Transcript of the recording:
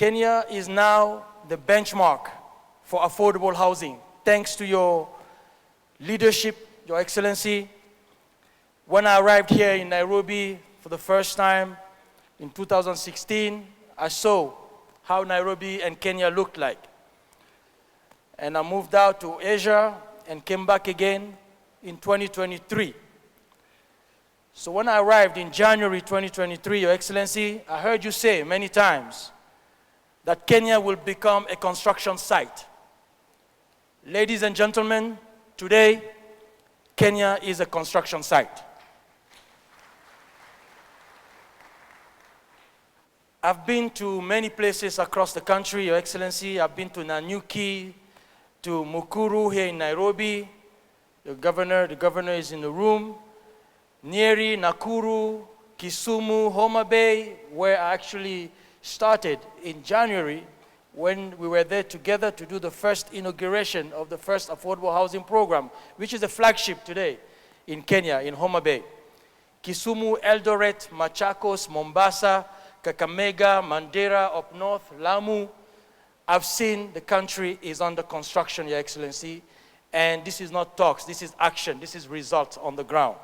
Kenya is now the benchmark for affordable housing. Thanks to your leadership, Your Excellency. When I arrived here in Nairobi for the first time in 2016, I saw how Nairobi and Kenya looked like. And I moved out to Asia and came back again in 2023. So when I arrived in January 2023, Your Excellency, I heard you say many times that Kenya will become a construction site. Ladies and gentlemen, today, Kenya is a construction site. I've been to many places across the country, Your Excellency. I've been to Nanyuki, to Mukuru here in Nairobi. The governor is in the room. Nyeri, Nakuru, Kisumu, Homa Bay, where I actually started in January when we were there together to do the first inauguration of the first affordable housing program, which is a flagship today in Kenya, in Homa Bay. Kisumu, Eldoret, Machakos, Mombasa, Kakamega, Mandera, up north, Lamu. I've seen the country is under construction, Your Excellency, and this is not talks, this is action, this is results on the ground.